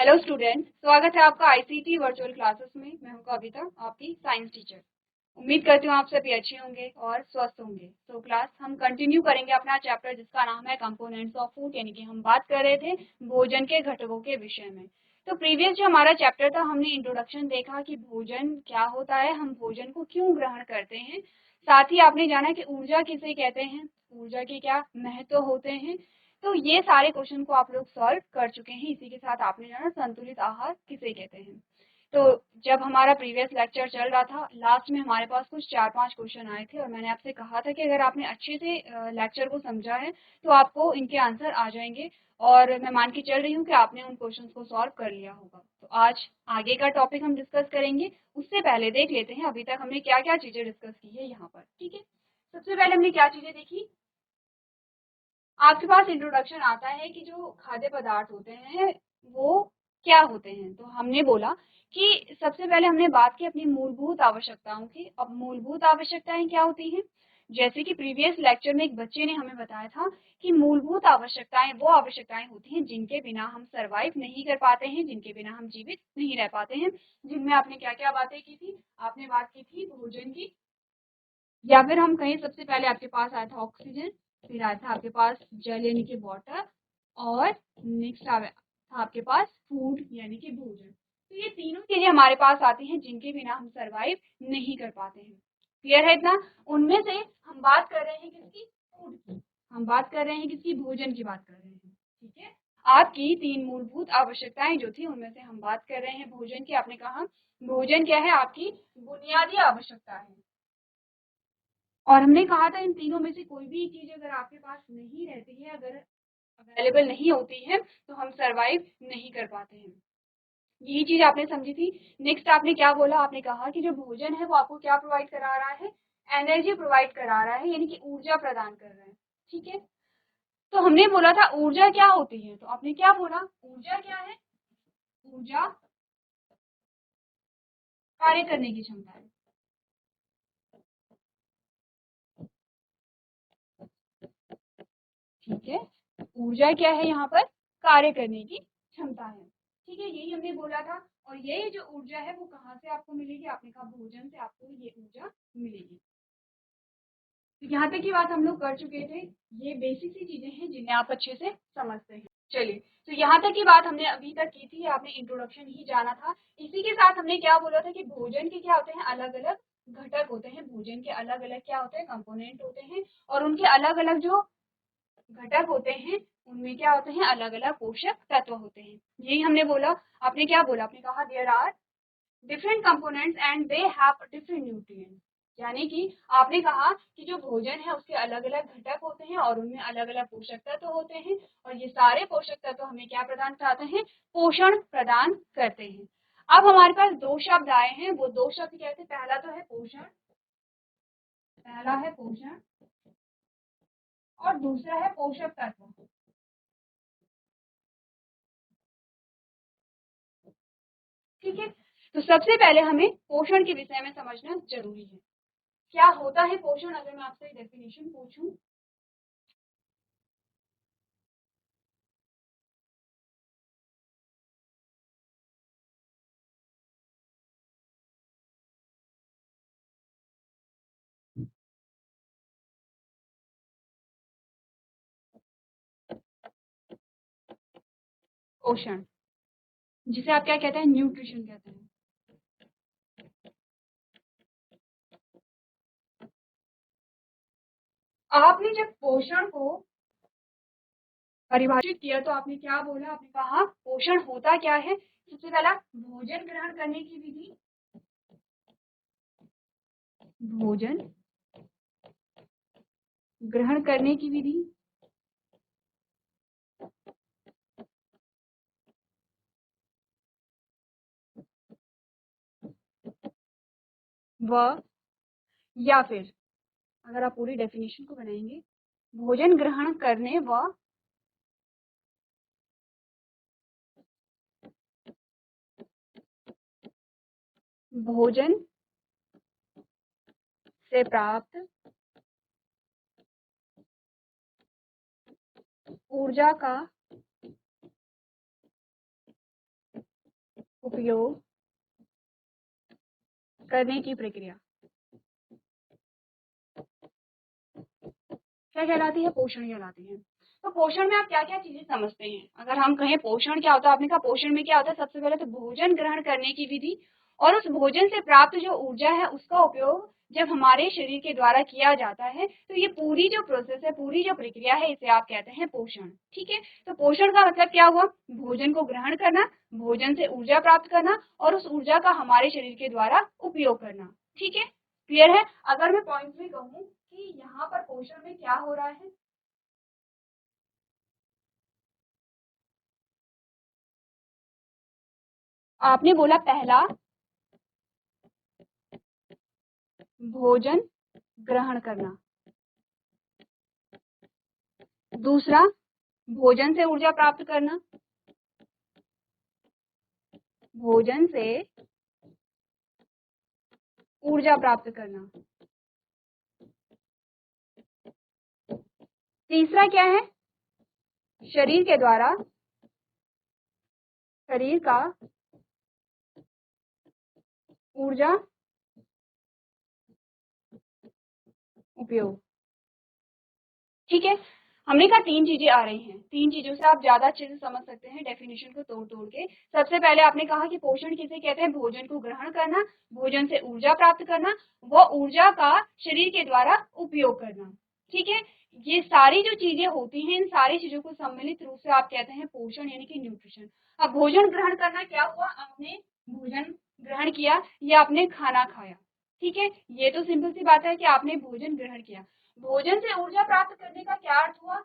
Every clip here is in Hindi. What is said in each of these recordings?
हेलो स्टूडेंट्स, स्वागत है आपका आईसीटी वर्चुअल क्लासेस में। मैं हूं कविता, आपकी साइंस टीचर। उम्मीद करती हूँ आप सभी अच्छे होंगे और स्वस्थ होंगे। तो क्लास हम कंटिन्यू करेंगे अपना चैप्टर जिसका नाम है कंपोनेंट्स ऑफ फूड, यानी कि हम बात कर रहे थे भोजन के घटकों के विषय में। तो प्रीवियस जो हमारा चैप्टर था, हमने इंट्रोडक्शन देखा कि भोजन क्या होता है, हम भोजन को क्यों ग्रहण करते हैं। साथ ही आपने जाना कि ऊर्जा किसे कहते हैं, ऊर्जा के क्या महत्व होते हैं। तो ये सारे क्वेश्चन को आप लोग सॉल्व कर चुके हैं। इसी के साथ आपने जाना संतुलित आहार किसे कहते हैं। तो जब हमारा प्रीवियस लेक्चर चल रहा था, लास्ट में हमारे पास कुछ 4-5 क्वेश्चन आए थे और मैंने आपसे कहा था कि अगर आपने अच्छे से लेक्चर को समझा है तो आपको इनके आंसर आ जाएंगे। और मैं मान के चल रही हूँ कि आपने उन क्वेश्चन को सॉल्व कर लिया होगा। तो आज आगे का टॉपिक हम डिस्कस करेंगे। उससे पहले देख लेते हैं अभी तक हमने क्या क्या चीजें डिस्कस की है यहाँ पर। ठीक है, सबसे पहले हमने क्या चीजें देखी। आपके पास इंट्रोडक्शन आता है कि जो खाद्य पदार्थ होते हैं वो क्या होते हैं। तो हमने बोला कि सबसे पहले हमने बात की अपनी मूलभूत आवश्यकताओं की। अब मूलभूत आवश्यकताएं क्या होती हैं, जैसे कि प्रीवियस लेक्चर में एक बच्चे ने हमें बताया था कि मूलभूत आवश्यकताएं वो आवश्यकताएं होती हैं जिनके बिना हम सरवाइव नहीं कर पाते हैं, जिनके बिना हम जीवित नहीं रह पाते हैं। जिनमें आपने क्या क्या बातें की थी, आपने बात की थी भोजन की, या फिर हम कहें सबसे पहले आपके पास आया था ऑक्सीजन, फिर आया था आपके पास जल यानी कि वाटर, और नेक्स्ट था आपके पास फूड यानी कि भोजन। तो ये तीनों चीजें हमारे पास आती हैं जिनके बिना हम सरवाइव नहीं कर पाते हैं। क्लियर है इतना। उनमें से हम बात कर रहे हैं किसकी, फूड की। हम बात कर रहे हैं किसकी, भोजन की बात कर रहे हैं। ठीक है, आपकी 3 मूलभूत आवश्यकताएं जो थी उनमें से हम बात कर रहे हैं भोजन की। आपने कहा भोजन क्या है, आपकी बुनियादी आवश्यकता है। और हमने कहा था इन तीनों में से कोई भी चीज अगर आपके पास नहीं रहती है, अगर अवेलेबल नहीं होती है, तो हम सरवाइव नहीं कर पाते हैं। यही चीज आपने समझी थी। नेक्स्ट आपने क्या बोला, आपने कहा कि जो भोजन है वो आपको क्या प्रोवाइड करा रहा है, एनर्जी प्रोवाइड करा रहा है, यानी कि ऊर्जा प्रदान कर रहा है। ठीक है, तो हमने बोला था ऊर्जा क्या होती है, तो आपने क्या बोला, ऊर्जा क्या है, ऊर्जा कार्य करने की क्षमता है। ठीक है, ऊर्जा क्या है यहाँ पर, कार्य करने की क्षमता है। ठीक है, यही हमने बोला था। और ये जो ऊर्जा है वो कहाँ से आपको मिलेगी, आपने कहा भोजन से आपको ये ऊर्जा मिलेगी। तो यहाँ तक की बात हम लोग कर चुके थे। ये बेसिक सी चीजें हैं जिन्हें आप अच्छे से समझते हैं। चलिए, तो यहाँ तक की बात हमने अभी तक की थी, आपने इंट्रोडक्शन ही जाना था। इसी के साथ हमने क्या बोला था कि भोजन के क्या होते हैं, अलग अलग घटक होते हैं। भोजन के अलग अलग क्या होते हैं, कंपोनेंट होते हैं। और उनके अलग अलग जो घटक होते हैं उनमें क्या होते हैं, अलग अलग पोषक तत्व होते हैं। यही हमने बोला। आपने क्या बोला, आपने कहा there are different components and they have different nutrients. यानी कि आपने कहा कि जो भोजन है उसके अलग अलग घटक होते हैं और उनमें अलग अलग पोषक तत्व होते हैं। और ये सारे पोषक तत्व हमें क्या प्रदान कराते हैं, पोषण प्रदान करते हैं। अब हमारे पास 2 शब्द आए हैं, वो 2 शब्द क्या थे, पहला तो है पोषण, पहला है पोषण और दूसरा है पोषक तत्व। ठीक है, तो सबसे पहले हमें पोषण के विषय में समझना जरूरी है। क्या होता है पोषण, अगर मैं आपसे डेफिनेशन पूछूं। पोषण, जिसे आप क्या कहते हैं, न्यूट्रिशन कहते हैं। आपने जब पोषण को परिभाषित किया तो आपने क्या बोला, आपने कहा पोषण होता क्या है। सबसे पहला भोजन ग्रहण करने की विधि, भोजन ग्रहण करने की विधि, व, या फिर अगर आप पूरी डेफिनेशन को बनाएंगे, भोजन ग्रहण करने व भोजन से प्राप्त ऊर्जा का उपयोग करने की प्रक्रिया क्या कहलाती है? पोषण कहलाती है। तो पोषण में आप क्या क्या चीजें समझते हैं? अगर हम कहें पोषण क्या होता है, आपने कहा पोषण में क्या होता है, सबसे पहले तो भोजन ग्रहण करने की विधि और उस भोजन से प्राप्त जो ऊर्जा है उसका उपयोग जब हमारे शरीर के द्वारा किया जाता है, तो ये पूरी जो प्रोसेस है, पूरी जो प्रक्रिया है, इसे आप कहते हैं पोषण। ठीक है, तो पोषण का मतलब क्या हुआ? भोजन को ग्रहण करना, भोजन से ऊर्जा प्राप्त करना और उस ऊर्जा का हमारे शरीर के द्वारा उपयोग करना। ठीक है, क्लियर है? अगर मैं पॉइंट में कहूँ कि यहाँ पर पोषण में क्या हो रहा है, आपने बोला पहला भोजन ग्रहण करना, दूसरा भोजन से ऊर्जा प्राप्त करना, भोजन से ऊर्जा प्राप्त करना, तीसरा क्या है? शरीर के द्वारा, शरीर का ऊर्जा उपयोग। ठीक है, हमने कहा तीन चीजें आ रही हैं, तीन चीजों से आप ज्यादा अच्छे से समझ सकते हैं डेफिनेशन को तोड़ तोड़ के। सबसे पहले आपने कहा कि पोषण किसे कहते हैं? भोजन को ग्रहण करना, भोजन से ऊर्जा प्राप्त करना, वो ऊर्जा का शरीर के द्वारा उपयोग करना। ठीक है, ये सारी जो चीजें होती हैं, इन सारी चीजों को सम्मिलित रूप से आप कहते हैं पोषण यानी कि न्यूट्रिशन। अब भोजन ग्रहण करना क्या हुआ? आपने भोजन ग्रहण किया या आपने खाना खाया। ठीक है, ये तो सिंपल सी बात है कि आपने भोजन ग्रहण किया। भोजन से ऊर्जा प्राप्त करने का क्या अर्थ हुआ?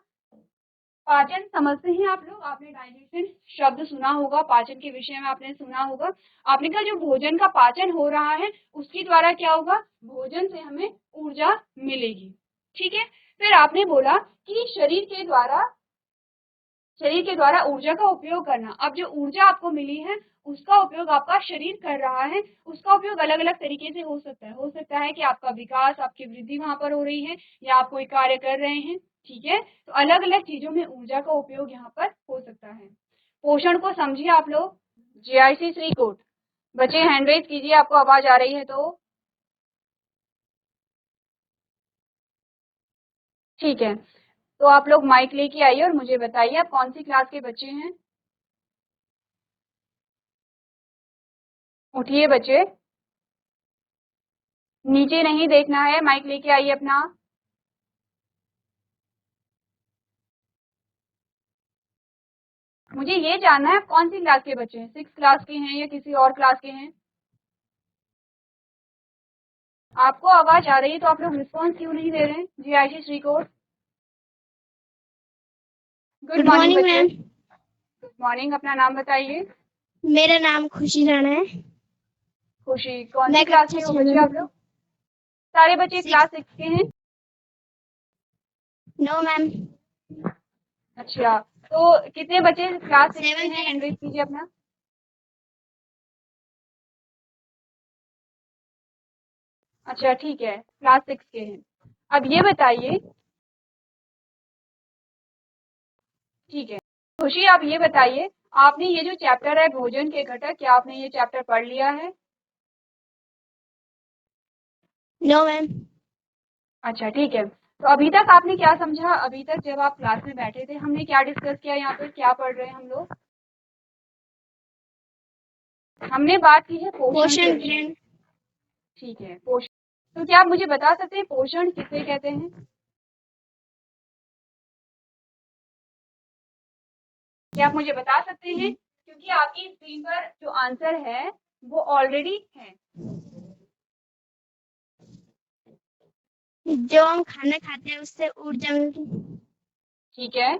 पाचन समझते हैं आप लोग, आपने डाइजेशन शब्द सुना होगा, पाचन के विषय में आपने सुना होगा। आपने कहा जो भोजन का पाचन हो रहा है उसके द्वारा क्या होगा? भोजन से हमें ऊर्जा मिलेगी। ठीक है, फिर आपने बोला कि शरीर के द्वारा ऊर्जा का उपयोग करना। अब जो ऊर्जा आपको मिली है उसका उपयोग आपका शरीर कर रहा है, उसका उपयोग अलग अलग तरीके से हो सकता है कि आपका विकास, आपकी वृद्धि वहां पर हो रही है या आप कोई कार्य कर रहे हैं। ठीक है, तो अलग अलग चीजों में ऊर्जा का उपयोग यहाँ पर हो सकता है। पोषण को समझिए आप लोग। जीआईसी श्रीकोट, बच्चे हैंड रेज कीजिए, आपको आवाज आ रही है तो। ठीक है, तो आप लोग माइक लेके आइए और मुझे बताइए आप कौन सी क्लास के बच्चे हैं। उठिए बच्चे, नीचे नहीं देखना है, माइक लेके आइए अपना। मुझे ये जानना है आप कौन सी क्लास के बच्चे हैं, 6 क्लास के हैं या किसी और क्लास के हैं? आपको आवाज आ रही है तो आप लोग रिस्पॉन्स क्यों नहीं दे रहे हैं? जी आयशी श्रीकोट, गुड मॉर्निंग बच्चे। मैम। गुड मॉर्निंग, अपना नाम बताइए। मेरा नाम खुशी राणा है। खुशी, कौन सी मैं क्लास कक्षा के हो 6 बच्चे में आप लोग? सारे बच्चे क्लास 6 के हैं? No ma'am. अच्छा, तो कितने बच्चे क्लास 6 के 7 हैं? हैंड रेज कीजिए अपना। अच्छा ठीक है, क्लास 6 के हैं। अब ये बताइए, ठीक है, खुशी आप ये बताइए, आपने ये जो चैप्टर है भोजन के घटक, क्या आपने ये चैप्टर पढ़ लिया है? No ma'am. अच्छा ठीक है, तो अभी तक आपने क्या समझा? अभी तक जब आप क्लास में बैठे थे हमने क्या डिस्कस किया? यहाँ पर क्या पढ़ रहे हैं हम लोग? हमने बात की है पोषण के पोषण विषय ग्रहण। में। ठीक है, पोषण, तो क्या आप मुझे बता सकते हैं पोषण किसे कहते हैं? क्या आप मुझे बता सकते हैं? क्योंकि आपकी स्क्रीन पर जो आंसर है वो ऑलरेडी है। जो हम खाना खाते हैं उससे ऊर्जा मिलती है। ठीक है,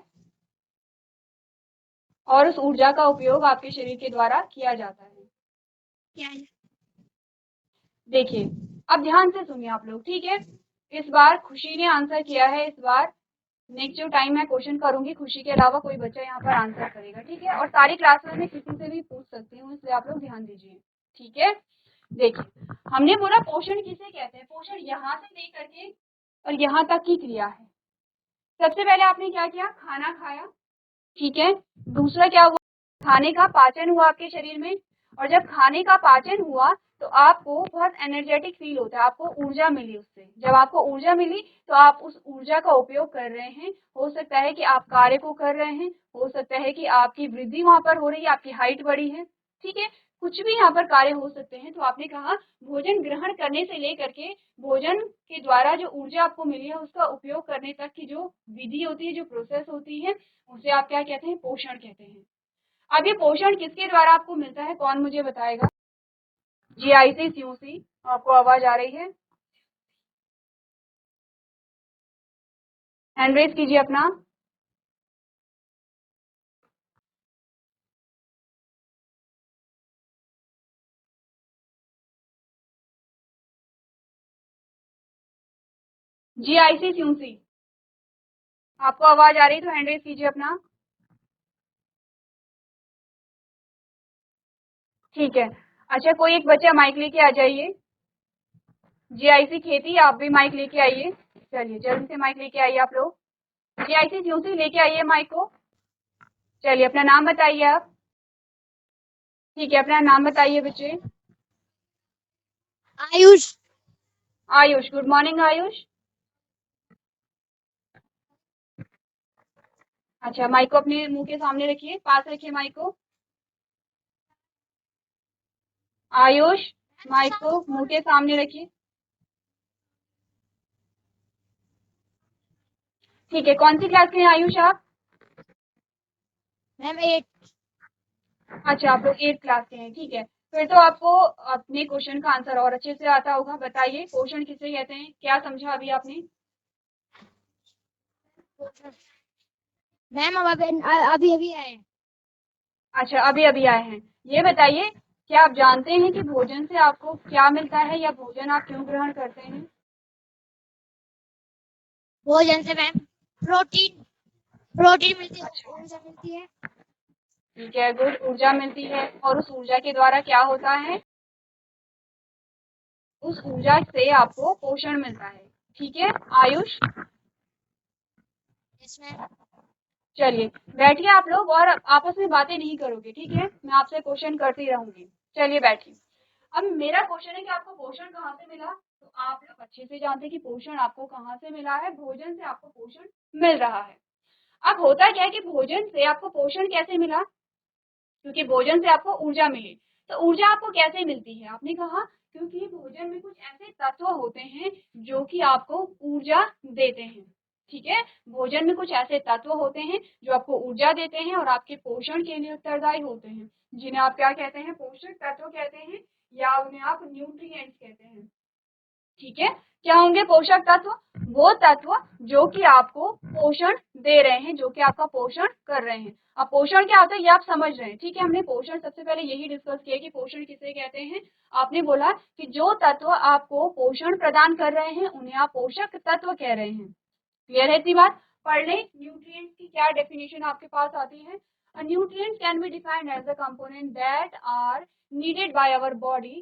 और उस ऊर्जा का उपयोग आपके शरीर के द्वारा किया जाता है। क्या है? देखिए, अब ध्यान से सुनिए आप लोग, ठीक है? इस बार खुशी ने आंसर किया है। इस बार नेक्स्ट जो टाइम मैं क्वेश्चन करूंगी, खुशी के अलावा कोई बच्चा यहाँ पर आंसर करेगा। ठीक है, और सारी क्लास में मैं किसी से भी पूछ सकती हूँ, इसलिए आप लोग ध्यान दीजिए। ठीक है, देखिए, हमने बोला पोषण किसे कहते हैं? पोषण यहाँ से लेकर के और यहाँ तक की क्रिया है। सबसे पहले आपने क्या किया? खाना खाया। ठीक है, दूसरा क्या हुआ? खाने का पाचन हुआ आपके शरीर में, और जब खाने का पाचन हुआ तो आपको बहुत एनर्जेटिक फील होता है, आपको ऊर्जा मिली उससे। जब आपको ऊर्जा मिली तो आप उस ऊर्जा का उपयोग कर रहे हैं। हो सकता है कि आप कार्य को कर रहे हैं, हो सकता है कि आपकी वृद्धि वहां पर हो रही है, आपकी हाइट बढ़ी है, ठीक है, कुछ भी यहाँ पर कार्य हो सकते हैं। तो आपने कहा भोजन ग्रहण करने से लेकर के भोजन के द्वारा जो ऊर्जा आपको मिली है उसका उपयोग करने तक की जो विधि होती है, जो प्रोसेस होती है, उसे आप क्या कहते हैं? पोषण कहते हैं। अब ये पोषण किसके द्वारा आपको मिलता है, कौन मुझे बताएगा? जीआईसी सीयूसी, आपको आवाज आ रही है? हैंड रेज कीजिए अपना। जीआईसी सीयूसी, आपको आवाज आ रही तो हैंड रेज कीजिए अपना। ठीक है, अच्छा कोई एक बच्चा माइक लेके आ जाइए। जीआईसी खेती, आप भी माइक लेके आइए। चलिए जल्दी से माइक लेके आइए आप लोग। जीआईसी सीयूसी लेके आइए माइक को। चलिए अपना नाम बताइए आप। ठीक है, अपना नाम बताइए बच्चे। आयुष। Ayush, good morning Ayush. अच्छा माइक को अपने मुंह के सामने रखिए, पास रखिए माइक को। आयुष, माइक को मुंह के सामने रखिए। ठीक है, कौन सी क्लास के हैं आयुष आप? मैम 8। अच्छा आप लोग 8th क्लास के हैं, ठीक है। फिर तो आपको अपने क्वेश्चन का आंसर और अच्छे से आता होगा। बताइए पोषण किसे कहते हैं, क्या समझा अभी आपने? मैम अब अभी अभी आए। अच्छा अभी अभी आए हैं। ये बताइए, क्या आप जानते हैं कि भोजन से आपको क्या मिलता है या भोजन आप क्यों ग्रहण करते हैं? भोजन से मैम प्रोटीन प्रोटीन मिलती है, अच्छा ऊर्जा मिलती है। ठीक है, गुड, ऊर्जा मिलती है। और उस ऊर्जा के द्वारा क्या होता है? उस ऊर्जा से आपको पोषण मिलता है, ठीक है आयुष। Yes ma'am. चलिए बैठिए आप लोग, और आपस में बातें नहीं करोगे, ठीक है, मैं आपसे क्वेश्चन करती रहूंगी। चलिए बैठिए। अब मेरा क्वेश्चन है कि आपको पोषण कहाँ से मिला, तो आप लोग अच्छे से जानते हैं कि पोषण आपको कहाँ से मिला है, भोजन से आपको पोषण मिल रहा है। अब होता क्या है कि भोजन से आपको पोषण कैसे मिला, क्योंकि भोजन से आपको ऊर्जा मिली। तो ऊर्जा आपको कैसे मिलती है, आपने कहा क्योंकि भोजन में कुछ ऐसे तत्व होते हैं जो कि आपको ऊर्जा देते हैं, ठीक है। भोजन में कुछ ऐसे तत्व होते हैं जो आपको ऊर्जा देते हैं और आपके पोषण के लिए उत्तरदायी होते हैं, जिन्हें आप क्या कहते हैं? पोषक तत्व कहते हैं, या उन्हें आप न्यूट्रिएंट्स कहते हैं, ठीक है। क्या होंगे पोषक तत्व? वो तत्व जो कि आपको पोषण दे रहे हैं, जो कि आपका पोषण कर रहे हैं। अब पोषण क्या होता है ये आप समझ रहे हैं, ठीक है। हमने पोषण सबसे पहले यही डिस्कस किया कि पोषण किसे कहते हैं। आपने बोला कि जो तत्व आपको पोषण प्रदान कर रहे हैं उन्हें आप पोषक तत्व कह रहे हैं। क्लियर है इतनी बात? पढ़ लें न्यूट्रिएंट्स की क्या डेफिनेशन आपके पास आती है। A nutrient can be defined as a component that are needed by our body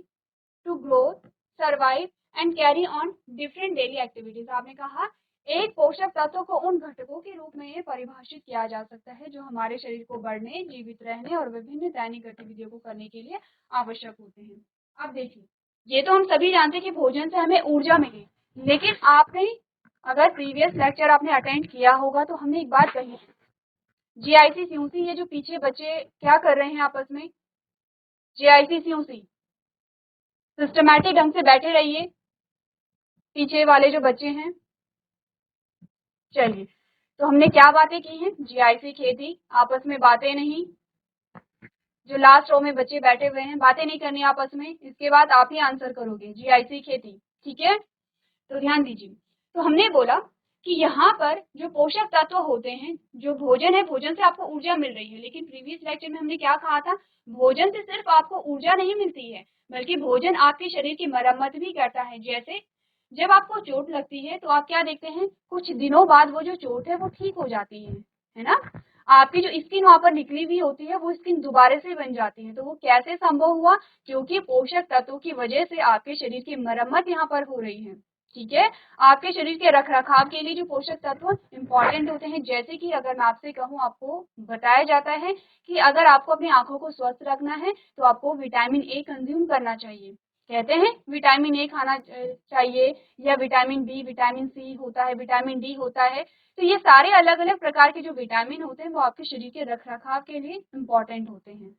to grow, survive and carry on different daily activities। आपने कहा एक पोषक तत्व को उन घटकों के रूप में परिभाषित किया जा सकता है जो हमारे शरीर को बढ़ने, जीवित रहने और विभिन्न दैनिक गतिविधियों को करने के लिए आवश्यक होते हैं। अब देखिए, ये तो हम सभी जानते हैं कि भोजन से हमें ऊर्जा मिली, लेकिन आपने अगर प्रीवियस लेक्चर आपने अटेंड किया होगा तो हमने एक बात कही, जीआईसी सीयूसी, ये जो पीछे बच्चे क्या कर रहे हैं आपस में, जीआईसी सीयूसी सिस्टमैटिक ढंग से बैठे रहिए, पीछे वाले जो बच्चे हैं। चलिए, तो हमने क्या बातें की हैं? जीआईसी खेती, आपस में बातें नहीं। जो लास्ट रो में बच्चे बैठे हुए हैं, बातें नहीं करनी आपस में, इसके बाद आप ही आंसर करोगे, जीआईसी खेती, ठीक है। तो ध्यान दीजिए, तो हमने बोला कि यहाँ पर जो पोषक तत्व होते हैं, जो भोजन है, भोजन से आपको ऊर्जा मिल रही है, लेकिन प्रीवियस लेक्चर में हमने क्या कहा था? भोजन से सिर्फ आपको ऊर्जा नहीं मिलती है, बल्कि भोजन आपके शरीर की मरम्मत भी करता है। जैसे जब आपको चोट लगती है तो आप क्या देखते हैं? कुछ दिनों बाद वो जो चोट है वो ठीक हो जाती है ना। आपकी जो स्किन वहां पर निकली हुई होती है वो स्किन दोबारा से बन जाती है। तो वो कैसे संभव हुआ? क्योंकि पोषक तत्वों की वजह से आपके शरीर की मरम्मत यहाँ पर हो रही है, ठीक है। आपके शरीर के रखरखाव के लिए जो पोषक तत्व इंपॉर्टेंट होते हैं, जैसे कि अगर मैं आपसे कहूँ, आपको बताया जाता है कि अगर आपको अपनी आंखों को स्वस्थ रखना है तो आपको विटामिन ए कंज्यूम करना चाहिए। कहते हैं विटामिन ए खाना चाहिए, या विटामिन बी, विटामिन सी होता है, विटामिन डी होता है। तो ये सारे अलग अलग प्रकार के जो विटामिन होते हैं वो आपके शरीर के रखरखाव के लिए इम्पॉर्टेंट होते हैं।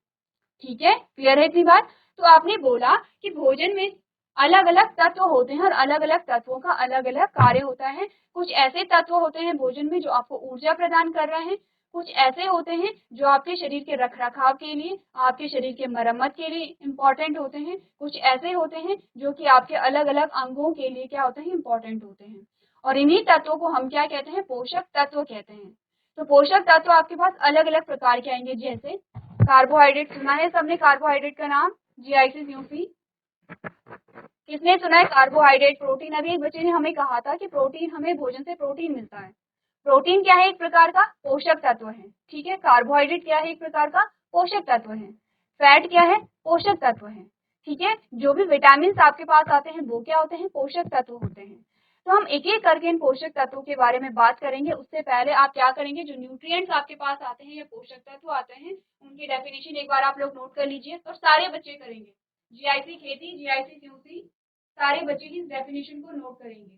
ठीक है, क्लियर है इतनी बात? तो आपने बोला कि भोजन में अलग अलग तत्व होते हैं और अलग अलग तत्वों का अलग अलग कार्य होता है। कुछ ऐसे तत्व होते हैं भोजन में जो आपको ऊर्जा प्रदान कर रहे हैं, कुछ ऐसे होते हैं जो आपके शरीर के रखरखाव के लिए, आपके शरीर के मरम्मत के लिए इम्पॉर्टेंट होते हैं, कुछ ऐसे होते हैं जो कि आपके अलग अलग अंगों के लिए क्या होते हैं, इम्पॉर्टेंट होते हैं। और इन्हीं तत्वों को हम क्या कहते हैं, पोषक तत्व कहते हैं। तो पोषक तत्व आपके पास अलग अलग प्रकार के आएंगे, जैसे कार्बोहाइड्रेट, सुना है सबने कार्बोहाइड्रेट का नाम, GIC, किसने सुना है कार्बोहाइड्रेट? प्रोटीन, अभी एक बच्चे ने हमें कहा था कि प्रोटीन, हमें भोजन से प्रोटीन मिलता है। प्रोटीन क्या है? एक प्रकार का पोषक तत्व है। ठीक है, कार्बोहाइड्रेट क्या है? एक प्रकार का पोषक तत्व है। फैट क्या है? पोषक तत्व है। ठीक है, जो भी विटामिन आपके पास आते हैं वो क्या होते हैं? पोषक तत्व होते हैं। तो हम एक एक करके इन पोषक तत्वों के बारे में बात करेंगे। उससे पहले आप क्या करेंगे, जो न्यूट्रिएंट्स आपके पास आते हैं या पोषक तत्व आते हैं उनकी डेफिनेशन एक बार आप लोग नोट कर लीजिए, और सारे बच्चे करेंगे। GIC खेती, GIC सारे बच्चे की इस डेफिनेशन को नोट करेंगे।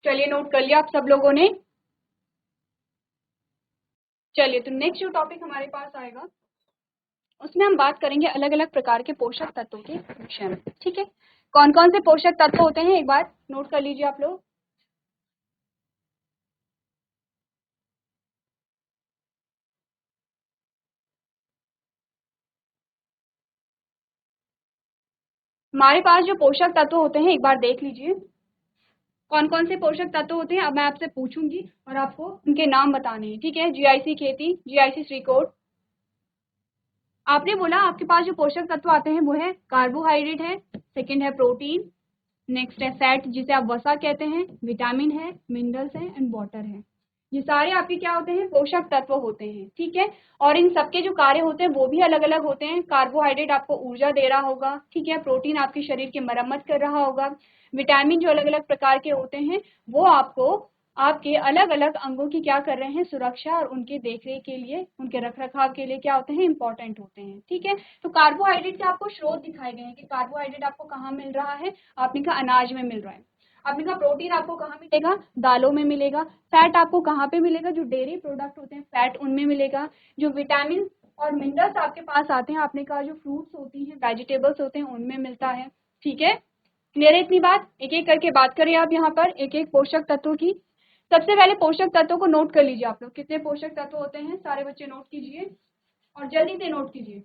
चलिए, नोट कर लिया आप सब लोगों ने? चलिए, तो नेक्स्ट जो टॉपिक हमारे पास आएगा उसमें हम बात करेंगे अलग अलग प्रकार के पोषक तत्वों के विषय में। ठीक है, कौन कौन से पोषक तत्व होते हैं एक बार नोट कर लीजिए आप लोग। हमारे पास जो पोषक तत्व होते हैं एक बार देख लीजिए, कौन कौन से पोषक तत्व होते हैं। अब मैं आपसे पूछूंगी और आपको उनके नाम बताने हैं। ठीक है, GIC खेती, GIC श्रीकोट। आपने बोला आपके पास जो पोषक तत्व आते हैं वो है कार्बोहाइड्रेट है, सेकंड है प्रोटीन, नेक्स्ट है फैट जिसे आप वसा कहते हैं, विटामिन है, मिनरल्स है एंड वाटर है। ये सारे आपके क्या होते हैं? पोषक तत्व होते हैं। ठीक है, और इन सबके जो कार्य होते हैं वो भी अलग अलग होते हैं। कार्बोहाइड्रेट आपको ऊर्जा दे रहा होगा, ठीक है, प्रोटीन आपके शरीर की मरम्मत कर रहा होगा, विटामिन जो अलग अलग प्रकार के होते हैं वो आपको आपके अलग अलग अंगों की क्या कर रहे हैं? सुरक्षा और उनके देखरेख के लिए, उनके रखरखाव के लिए क्या होते हैं? इंपॉर्टेंट होते हैं। ठीक है, तो कार्बोहाइड्रेट के आपको स्रोत दिखाए गए हैं कि कार्बोहाइड्रेट आपको कहाँ मिल रहा है। आपने कहा अनाज में मिल रहा है। आपने कहा प्रोटीन आपको कहाँ मिलेगा? दालों में मिलेगा। फैट आपको कहाँ पे मिलेगा? जो डेयरी प्रोडक्ट होते हैं फैट उनमें मिलेगा। जो विटामिन और मिनरल्स आपके पास आते हैं, आपने कहा जो फ्रूट्स होती हैं, वेजिटेबल्स होते हैं उनमें मिलता है। ठीक है, क्लियर है इतनी बात? एक एक करके बात करें आप यहाँ पर एक एक पोषक तत्वों की। सबसे पहले पोषक तत्वों को नोट कर लीजिए आप लोग, कितने पोषक तत्व होते हैं सारे बच्चे नोट कीजिए और जल्दी से नोट कीजिए।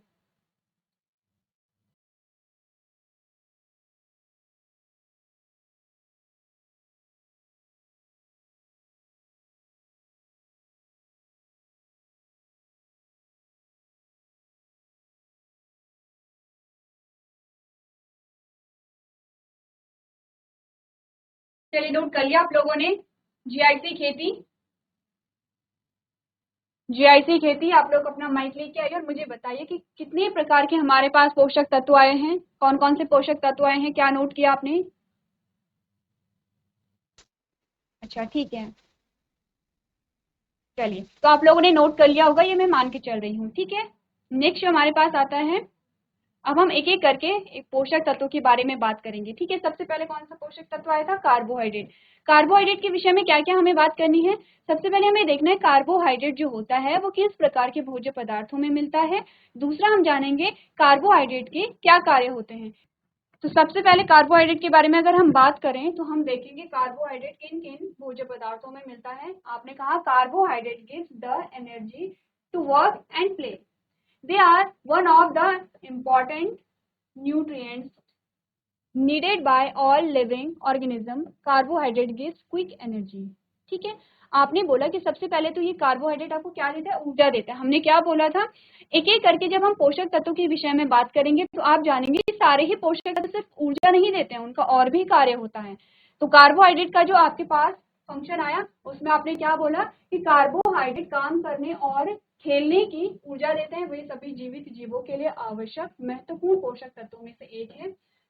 चलिए, नोट कर लिया आप लोगों ने? GIC खेती, GIC खेती, आप लोग अपना माइक लेके आइए और मुझे बताइए कि कितने प्रकार के हमारे पास पोषक तत्व आए हैं, कौन कौन से पोषक तत्व आए हैं, क्या नोट किया आपने? अच्छा, ठीक है, चलिए, तो आप लोगों ने नोट कर लिया होगा, ये मैं मान के चल रही हूँ। ठीक है, नेक्स्ट हमारे पास आता है अब हम एक एक करके एक पोषक तत्वों के बारे में बात करेंगे, ठीक है। सबसे पहले कौन सा पोषक तत्व आया था? कार्बोहाइड्रेट। कार्बोहाइड्रेट के विषय में क्या क्या हमें बात करनी है? सबसे पहले हमें देखना है कार्बोहाइड्रेट जो होता है वो किस प्रकार के भोज्य पदार्थों में मिलता है। दूसरा हम जानेंगे कार्बोहाइड्रेट के क्या कार्य होते हैं। तो सबसे पहले कार्बोहाइड्रेट के बारे में अगर हम बात करें तो हम देखेंगे कार्बोहाइड्रेट किन किन भोज्य पदार्थों में मिलता है। आपने कहा carbohydrate gives the energy to work and play. They are one of the important nutrients needed by all living organism. Carbohydrate gives quick energy. ठीक है, आपने बोला कि सबसे पहले तो ये कार्बोहाइड्रेट आपको क्या देता है? ऊर्जा देता है। हमने क्या बोला था? एक एक करके जब हम पोषक तत्वों के विषय में बात करेंगे तो आप जानेंगे कि सारे ही पोषक तत्व सिर्फ ऊर्जा नहीं देते हैं, उनका और भी कार्य होता है। तो कार्बोहाइड्रेट का जो आपके पास फंक्शन आया उसमें आपने क्या बोला कि कार्बोहाइड्रेट काम करने और खेलने की ऊर्जा देते हैं। वे सभी जीवित जीवों के लिए आवश्यक महत्वपूर्ण पोषक तत्वों में से एक है।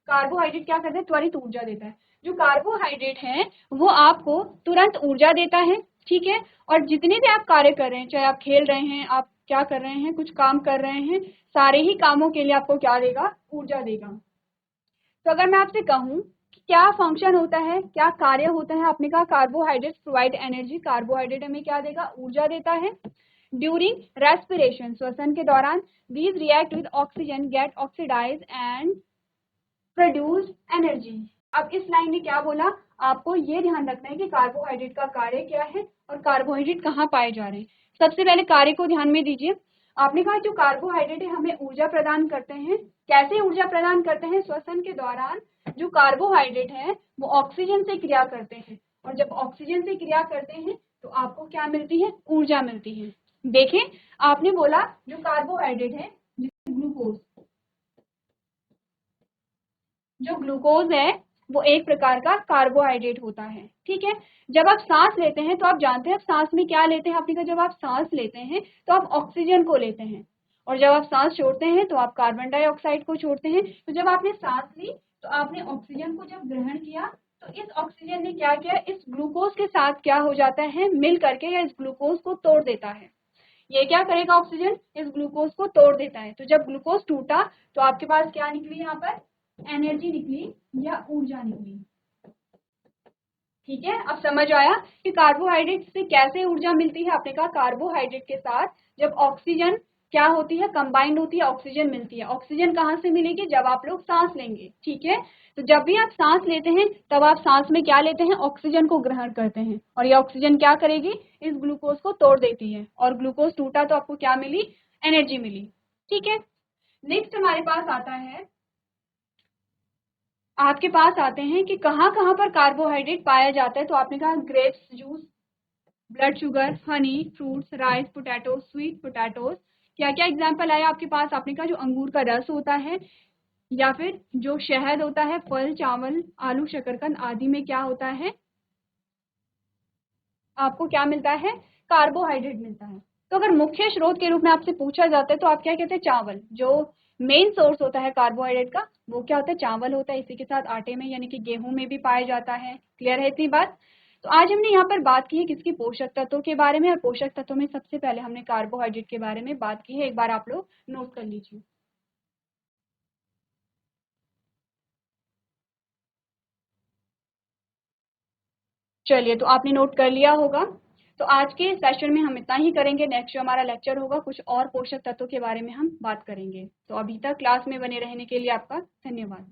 कार्बोहाइड्रेट क्या करते हैं? त्वरित ऊर्जा देता है। जो कार्बोहाइड्रेट है वो आपको तुरंत ऊर्जा देता है, ठीक है। और जितने भी आप कार्य कर रहे हैं, चाहे आप खेल रहे हैं, आप क्या कर रहे हैं, कुछ काम कर रहे हैं, सारे ही कामों के लिए आपको क्या देगा? ऊर्जा देगा। तो अगर मैं आपसे कहूँ क्या फंक्शन होता है, क्या कार्य होता है, आपने कहा कार्बोहाइड्रेट प्रोवाइड एनर्जी। कार्बोहाइड्रेट हमें क्या देगा? ऊर्जा देता है। ड्यूरिंग रेस्पिरेशन, श्वसन के दौरान, these react with oxygen, get oxidized and produce energy। अब इस लाइन में क्या बोला? आपको ये ध्यान रखना है कि कार्बोहाइड्रेट का कार्य क्या है और कार्बोहाइड्रेट कहाँ पाए जा रहे हैं। सबसे पहले कार्य को ध्यान में दीजिए। आपने कहा जो कार्बोहाइड्रेट है हमें ऊर्जा प्रदान करते हैं। कैसे ऊर्जा प्रदान करते हैं? श्वसन के दौरान जो कार्बोहाइड्रेट है वो ऑक्सीजन से क्रिया करते हैं, और जब ऑक्सीजन से क्रिया करते हैं तो आपको क्या मिलती है? ऊर्जा मिलती है। देखें, आपने बोला जो कार्बोहाइड्रेट है ग्लूकोज, जो ग्लूकोज है वो एक प्रकार का कार्बोहाइड्रेट होता है, ठीक है। जब आप सांस लेते हैं तो आप जानते हैं आप सांस में क्या लेते हैं? आपने कहा जब आप सांस लेते हैं तो आप ऑक्सीजन को लेते हैं, और जब आप सांस छोड़ते हैं तो आप कार्बन डाइऑक्साइड को छोड़ते हैं। तो जब आपने सांस ली तो आपने ऑक्सीजन को जब ग्रहण किया तो इस ऑक्सीजन ने क्या किया? इस ग्लूकोज के साथ क्या हो जाता है? मिल करके या इस ग्लूकोज को तोड़ देता है। ये क्या करेगा? ऑक्सीजन इस ग्लूकोज को तोड़ देता है। तो जब ग्लूकोज टूटा तो आपके पास क्या निकली? यहाँ पर एनर्जी निकली या ऊर्जा निकली, ठीक है। अब समझ आया कि कार्बोहाइड्रेट से कैसे ऊर्जा मिलती है। आपने कहा कार्बोहाइड्रेट के साथ जब ऑक्सीजन क्या होती है? कंबाइंड होती है, ऑक्सीजन मिलती है। ऑक्सीजन कहाँ से मिलेगी? जब आप लोग सांस लेंगे, ठीक है। तो जब भी आप सांस लेते हैं तब आप सांस में क्या लेते हैं? ऑक्सीजन को ग्रहण करते हैं, और ये ऑक्सीजन क्या करेगी? इस ग्लूकोज को तोड़ देती है, और ग्लूकोज टूटा तो आपको क्या मिली? एनर्जी मिली, ठीक है। नेक्स्ट हमारे पास आता है, आपके पास आते हैं कि कहाँ कहाँ पर कार्बोहाइड्रेट पाया जाता है। तो आपने कहा grapes juice, blood sugar, Honey, fruits, rice, potato, sweet potatoes. क्या क्या एग्जाम्पल आया आपके पास? आपने कहा जो अंगूर का रस होता है, या फिर जो शहद होता है, फल, चावल, आलू, शकरकंद आदि में क्या होता है? आपको क्या मिलता है? कार्बोहाइड्रेट मिलता है। तो अगर मुख्य स्रोत के रूप में आपसे पूछा जाता है तो आप क्या कहते हैं? चावल। जो मेन सोर्स होता है कार्बोहाइड्रेट का वो क्या होता है? चावल होता है। इसी के साथ आटे में यानी कि गेहूं में भी पाया जाता है। क्लियर है इतनी बात? तो आज हमने यहाँ पर बात की है किसकी? पोषक तत्वों के बारे में। और पोषक तत्वों में सबसे पहले हमने कार्बोहाइड्रेट के बारे में बात की है। एक बार आप लोग नोट कर लीजिए। चलिए, तो आपने नोट कर लिया होगा। तो आज के सेशन में हम इतना ही करेंगे। नेक्स्ट जो हमारा लेक्चर होगा कुछ और पोषक तत्वों के बारे में हम बात करेंगे। तो अभी तक क्लास में बने रहने के लिए आपका धन्यवाद।